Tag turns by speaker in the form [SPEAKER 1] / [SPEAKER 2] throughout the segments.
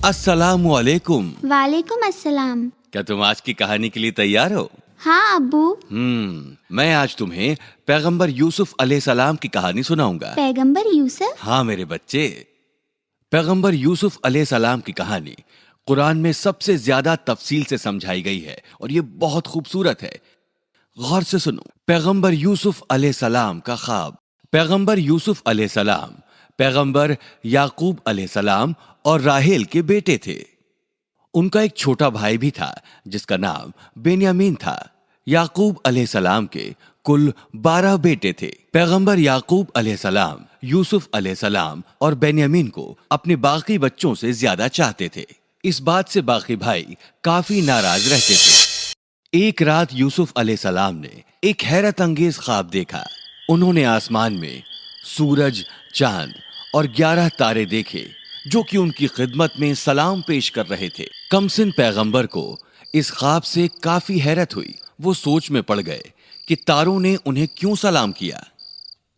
[SPEAKER 1] अस्सलामु अलैकुम।
[SPEAKER 2] वालेकुम अस्सलाम।
[SPEAKER 1] क्या तुम आज की कहानी के लिए तैयार हो?
[SPEAKER 2] हाँ अब्बू।
[SPEAKER 1] मैं आज तुम्हें पैगंबर यूसुफ अलैहिस्सलाम की कहानी सुनाऊंगा।
[SPEAKER 2] पैगंबर यूसुफ?
[SPEAKER 1] हाँ मेरे बच्चे, पैगंबर यूसुफ अलैहिस्सलाम की कहानी कुरान में सबसे ज्यादा तफसील से समझाई गई है और ये बहुत खूबसूरत है। गौर से सुनो। पैगंबर यूसुफ अलैहिस्सलाम का ख्वाब। पैगंबर यूसुफ अलैहिस्सलाम पैगंबर याकूब अलैहिस्सलाम और राहेल के बेटे थे। उनका एक छोटा भाई भी था जिसका नाम बेन्यामीन था। याकूब अलैहिस्सलाम के कुल 12 बेटे थे। पैगंबर याकूब अलैहिस्सलाम यूसुफ अलैहिस्सलाम और बेन्यामीन को अपने बाकी बच्चों से ज्यादा चाहते थे। इस बात से बाकी भाई काफी नाराज रहते थे। एक रात यूसुफ अलैहिस्सलाम ने एक हैरत अंगेज ख्वाब देखा। उन्होंने आसमान में सूरज, चांद और 11 तारे देखे जो कि उनकी खिदमत में सलाम पेश कर रहे थे। कमसिन पैगंबर को इस ख्वाब से काफी हैरत हुई। वो सोच में पड़ गए कि तारों ने उन्हें क्यों सलाम किया।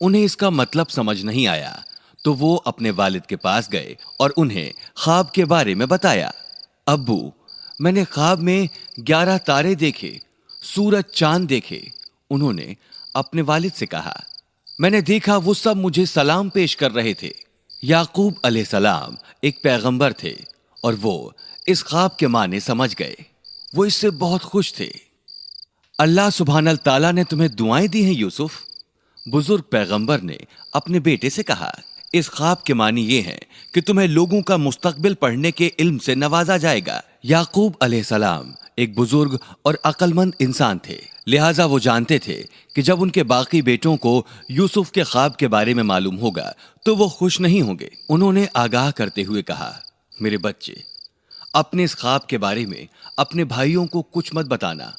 [SPEAKER 1] उन्हें इसका मतलब समझ नहीं आया तो वो अपने वालिद के पास गए और उन्हें ख्वाब के बारे में बताया। अब्बू, मैंने ख्वाब में 11 तारे देखे, सूरज, चांद देखे। उन्होंने अपने वालिद से कहा, मैंने देखा वो सब मुझे सलाम पेश कर रहे थे। याकूब अलैहिस्सलाम एक पैगंबर थे और वो इस ख्वाब के माने समझ गए। वो इससे बहुत खुश थे। अल्लाह सुब्हानल ताला ने तुम्हें दुआएं दी हैं यूसुफ। बुजुर्ग पैगंबर ने अपने बेटे से कहा, इस ख्वाब के मानी ये हैं कि तुम्हें लोगों का मुस्तकबिल पढ़ने के इल्म से नवाजा जाएगा। याकूब अलैहिस्सलाम एक बुजुर्ग और अक्लमंद इंसान थे, लिहाजा वो जानते थे कि जब उनके बाकी बेटों को यूसुफ के ख्वाब के बारे में मालूम होगा तो वो खुश नहीं होंगे। उन्होंने आगाह करते हुए कहा, मेरे बच्चे, अपने इस ख्वाब के बारे में अपने भाइयों को कुछ मत बताना।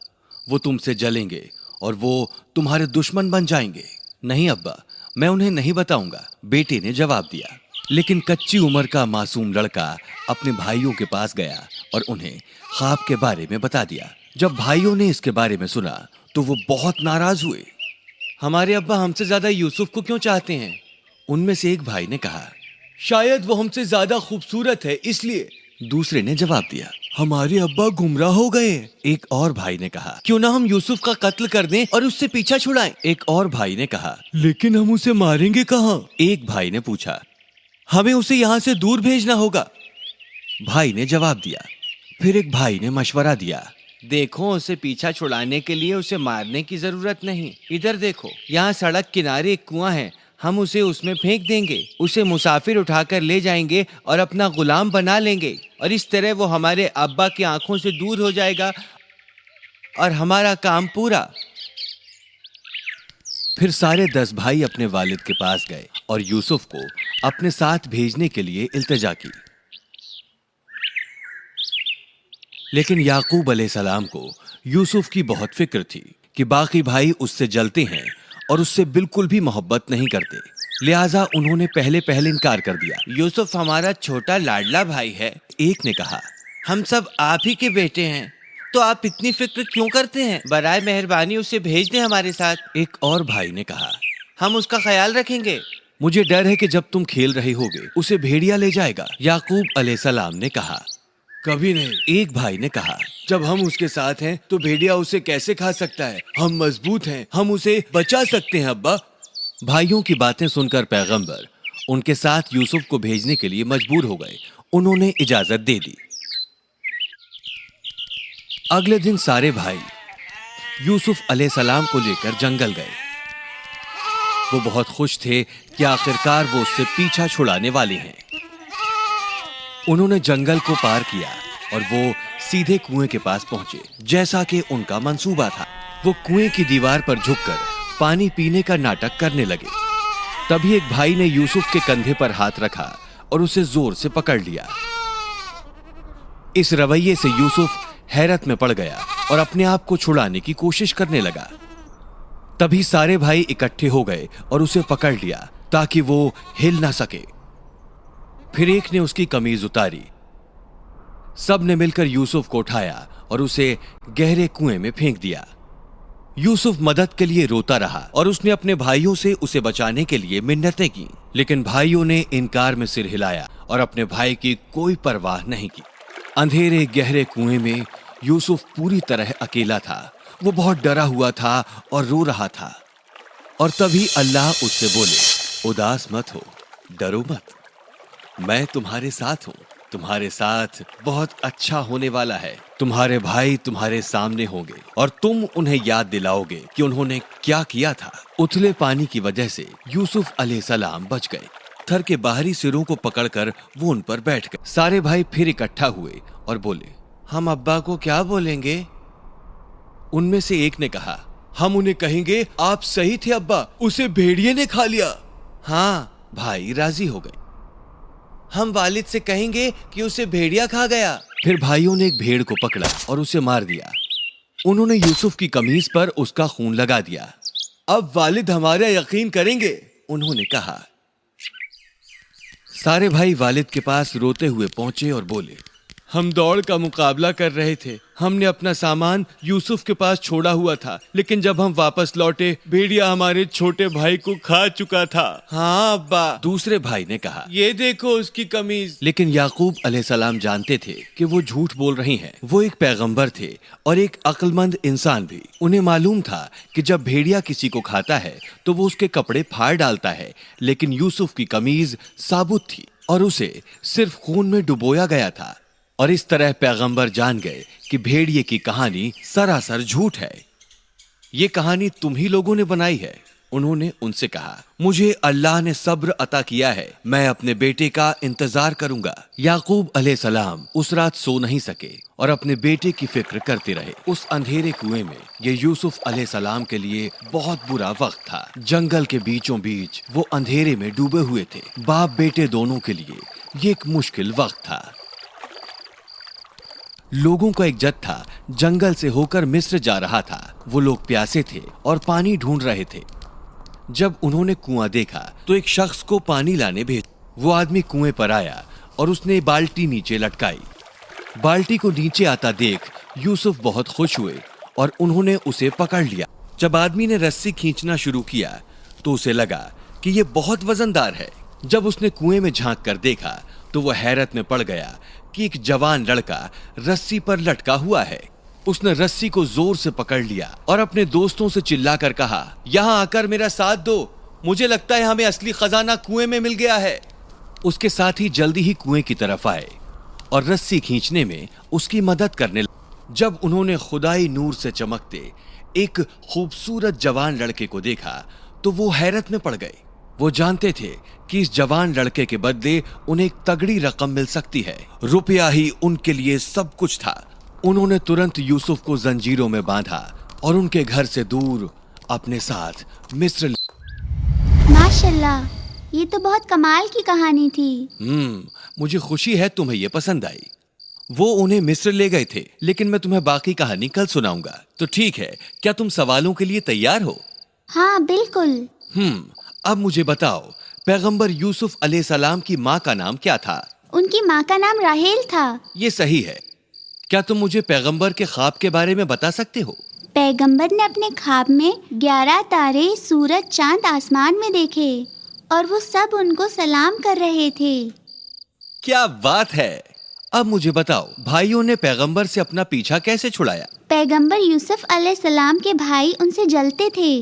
[SPEAKER 1] वो तुमसे जलेंगे और वो तुम्हारे दुश्मन बन जाएंगे। नहीं अब्बा, मैं उन्हें नहीं बताऊंगा, बेटे ने जवाब दिया। लेकिन कच्ची उम्र का मासूम लड़का अपने भाइयों के पास गया और उन्हें ख्वाब के बारे में बता दिया। जब भाइयों ने इसके बारे में सुना तो वो बहुत नाराज हुए। हमारे अब्बा हमसे ज्यादा यूसुफ को क्यों चाहते हैं? उनमें से एक भाई ने कहा, शायद वो हमसे ज्यादा खूबसूरत है इसलिए। दूसरे ने जवाब दिया, हमारे अब्बा गुमराह हो गए। एक और भाई ने कहा, क्यों ना हम यूसुफ का कत्ल कर दें और उससे पीछा छुड़ाएं। एक और भाई ने कहा, लेकिन हम उसे मारेंगे कहाँ? एक भाई ने पूछा, हमें उसे यहाँ से दूर भेजना होगा। भाई ने जवाब दिया। फिर एक भाई ने मशवरा दिया, देखो, उसे पीछा छुड़ाने के लिए उसे मारने की जरूरत नहीं। इधर देखो, यहाँ सड़क किनारे एक कुआं है, हम उसे उसमें फेंक देंगे। उसे मुसाफिर उठाकर ले जाएंगे और अपना गुलाम बना लेंगे और इस तरह वो हमारे अब्बा की आंखों से दूर हो जाएगा और हमारा काम पूरा। फिर सारे 10 भाई अपने वालिद के पास गए और यूसुफ को अपने साथ भेजने के लिए इल्तिजा की। लेकिन याकूब अलैहिस्सलाम को यूसुफ की बहुत फिक्र थी कि बाकी भाई उससे जलते हैं और उससे बिल्कुल भी मोहब्बत नहीं करते, लिहाजा उन्होंने पहले इनकार कर दिया। यूसुफ हमारा छोटा लाडला भाई है। एक ने कहा, हम सब आप ही के बेटे हैं, तो आप इतनी फिक्र क्यों करते हैं? बराए मेहरबानी उसे भेज दें हमारे साथ। एक और भाई ने कहा, हम उसका ख्याल रखेंगे। मुझे डर है कि जब तुम खेल रहे होगे उसे भेड़िया ले जाएगा। याकूब अलैहिस्सलाम ने कहा, कभी नहीं। एक भाई ने कहा, जब हम उसके साथ हैं तो भेड़िया उसे कैसे खा सकता है? हम मजबूत हैं, हम उसे बचा सकते हैं अब्बा। भाइयों की बातें सुनकर पैगंबर उनके साथ यूसुफ को भेजने के लिए मजबूर हो गए। उन्होंने इजाजत दे दी। अगले दिन सारे भाई यूसुफ अलैहिस्सलाम को लेकर जंगल गए। वो बहुत खुश थे कि आखिरकार वो उससे पीछा छुड़ाने वाले हैं। उन्होंने जंगल को पार किया और वो सीधे कुएं के पास पहुंचे, जैसा कि उनका मंसूबा था। वो कुएं की दीवार पर झुककर पानी पीने का नाटक करने लगे। तभी एक भाई ने यूसुफ के कंधे पर हाथ रखा और उसे जोर से पकड़ लिया। इस रवैये से यूसुफ हैरत में पड़ गया और अपने आप को छुड़ाने की कोशिश करने लगा। तभी सारे भाई इकट्ठे हो गए और उसे पकड़ लिया ताकि वो हिल ना सके। फिर एक ने उसकी कमीज उतारी। सब ने मिलकर यूसुफ को उठाया और उसे गहरे कुएं में फेंक दिया। यूसुफ मदद के लिए रोता रहा और उसने अपने भाइयों से उसे बचाने के लिए मिन्नतें की, लेकिन भाइयों ने इनकार में सिर हिलाया और अपने भाई की कोई परवाह नहीं की। अंधेरे गहरे कुएं में यूसुफ पूरी तरह अकेला था। वो बहुत डरा हुआ था और रो रहा था। और तभी अल्लाह उससे बोले, उदास मत हो, डरो मत, मैं तुम्हारे साथ हूँ। तुम्हारे साथ बहुत अच्छा होने वाला है। तुम्हारे भाई तुम्हारे सामने होंगे और तुम उन्हें याद दिलाओगे कि उन्होंने क्या किया था। उथले पानी की वजह से यूसुफ अलैहिस्सलाम बच गए। पत्थर के बाहरी सिरों को पकड़कर वो उन पर बैठ गए। सारे भाई फिर इकट्ठा हुए और बोले, हम अब्बा को क्या बोलेंगे? उनमें से एक ने कहा, हम उन्हें कहेंगे आप सही थे अब्बा, उसे भेड़िए ने खा लिया। हाँ, भाई राजी हो गए। हम वालिद से कहेंगे कि उसे भेड़िया खा गया। फिर भाइयों ने एक भेड़ को पकड़ा और उसे मार दिया। उन्होंने यूसुफ की कमीज पर उसका खून लगा दिया। अब वालिद हमारा यकीन करेंगे, उन्होंने कहा। सारे भाई वालिद के पास रोते हुए पहुंचे और बोले, हम दौड़ का मुकाबला कर रहे थे। हमने अपना सामान यूसुफ के पास छोड़ा हुआ था, लेकिन जब हम वापस लौटे भेड़िया हमारे छोटे भाई को खा चुका था। हाँ अब्बा, दूसरे भाई ने कहा, ये देखो उसकी कमीज। लेकिन याकूब अलैहिस्सलाम जानते थे कि वो झूठ बोल रही हैं। वो एक पैगंबर थे और एक अक्लमंद इंसान भी। उन्हें मालूम था कि जब भेड़िया किसी को खाता है तो वो उसके कपड़े फाड़ डालता है, लेकिन यूसुफ की कमीज साबुत थी और उसे सिर्फ खून में डुबोया गया था। और इस तरह पैगंबर जान गए कि भेड़िए की कहानी सरासर झूठ है। ये कहानी तुम ही लोगों ने बनाई है। उन्होंने उनसे कहा, मुझे अल्लाह ने सब्र अता किया है, मैं अपने बेटे का इंतजार करूंगा। याकूब अलैहिस्सलाम उस रात सो नहीं सके और अपने बेटे की फिक्र करते रहे। उस अंधेरे कुएं में ये यूसुफ अलैहिस्सलाम के लिए बहुत बुरा वक्त था। जंगल के बीचों बीच वो अंधेरे में डूबे हुए थे। बाप बेटे दोनों के लिए ये एक मुश्किल वक्त था। लोगों का एक जत्था जंगल से होकर मिस्र जा रहा था। वो लोग प्यासे थे और पानी ढूंढ रहे थे। जब उन्होंने कुआं देखा तो एक शख्स को पानी लाने भेजा। वो आदमी कुएं पर आया और उसने बाल्टी नीचे लटकाई। बाल्टी को नीचे आता देख यूसुफ बहुत खुश हुए और उन्होंने उसे पकड़ लिया। जब आदमी ने रस्सी खींचना शुरू किया तो उसे लगा कि ये बहुत वजनदार है। जब उसने कुएं में झांक कर देखा तो वह हैरत में पड़ गया कि एक जवान लड़का रस्सी पर लटका हुआ है। उसने रस्सी को जोर से पकड़ लिया और अपने दोस्तों से चिल्लाकर कहा, यहाँ आकर मेरा साथ दो, मुझे लगता है हमें असली खजाना कुएं में मिल गया है। उसके साथी जल्दी ही कुएं की तरफ आए और रस्सी खींचने में उसकी मदद करने लगे। जब उन्होंने खुदाई नूर से चमकते एक खूबसूरत जवान लड़के को देखा तो वो हैरत में पड़ गए। वो जानते थे कि इस जवान लड़के के बदले उन्हें एक तगड़ी रकम मिल सकती है। रुपया ही उनके लिए सब कुछ था। उन्होंने तुरंत यूसुफ को जंजीरों में बांधा और उनके घर से दूर अपने साथ मिस्र।
[SPEAKER 2] माशाल्लाह, ये तो बहुत कमाल की कहानी थी।
[SPEAKER 1] मुझे खुशी है तुम्हें ये पसंद आई। वो उन्हें मिस्र ले गए थे, लेकिन मैं तुम्हें बाकी कहानी कल सुनाऊंगा। तो ठीक है, क्या तुम सवालों के लिए तैयार हो?
[SPEAKER 2] हाँ बिल्कुल।
[SPEAKER 1] अब मुझे बताओ, पैगंबर यूसुफ अलैहिस्सलाम की माँ का नाम क्या था?
[SPEAKER 2] उनकी माँ का नाम राहेल था।
[SPEAKER 1] ये सही है। क्या तुम मुझे पैगंबर के ख्वाब के बारे में बता सकते हो?
[SPEAKER 2] पैगंबर ने अपने ख्वाब में 11 तारे, सूरज, चांद आसमान में देखे और वो सब उनको सलाम कर रहे थे।
[SPEAKER 1] क्या बात है। अब मुझे बताओ, भाइयों ने पैगंबर से अपना पीछा कैसे छुड़ाया?
[SPEAKER 2] पैगंबर यूसुफ अलैहिस्सलाम के भाई उनसे जलते थे।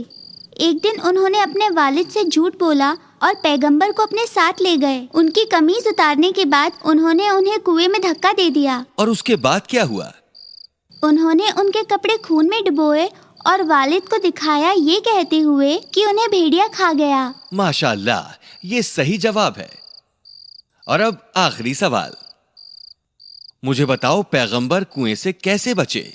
[SPEAKER 2] एक दिन उन्होंने अपने वालिद से झूठ बोला और पैगंबर को अपने साथ ले गए। उनकी कमीज उतारने के बाद उन्होंने उन्हें कुएं में धक्का दे दिया।
[SPEAKER 1] और उसके बाद क्या हुआ?
[SPEAKER 2] उन्होंने उनके कपड़े खून में डुबोए और वालिद को दिखाया, ये कहते हुए कि उन्हें भेड़िया खा गया।
[SPEAKER 1] माशाअल्लाह, ये सही जवाब है। और अब आखिरी सवाल, मुझे बताओ पैगंबर कुएं से कैसे बचे?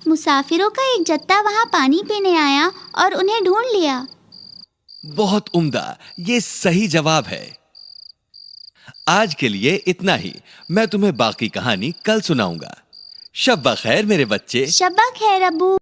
[SPEAKER 2] मुसाफिरों का एक जत्था वहाँ पानी पीने आया और उन्हें ढूंढ लिया।
[SPEAKER 1] बहुत उम्दा, ये सही जवाब है। आज के लिए इतना ही। मैं तुम्हें बाकी कहानी कल सुनाऊंगा। शब बखैर मेरे बच्चे।
[SPEAKER 2] शब्बा खैर अब्बू।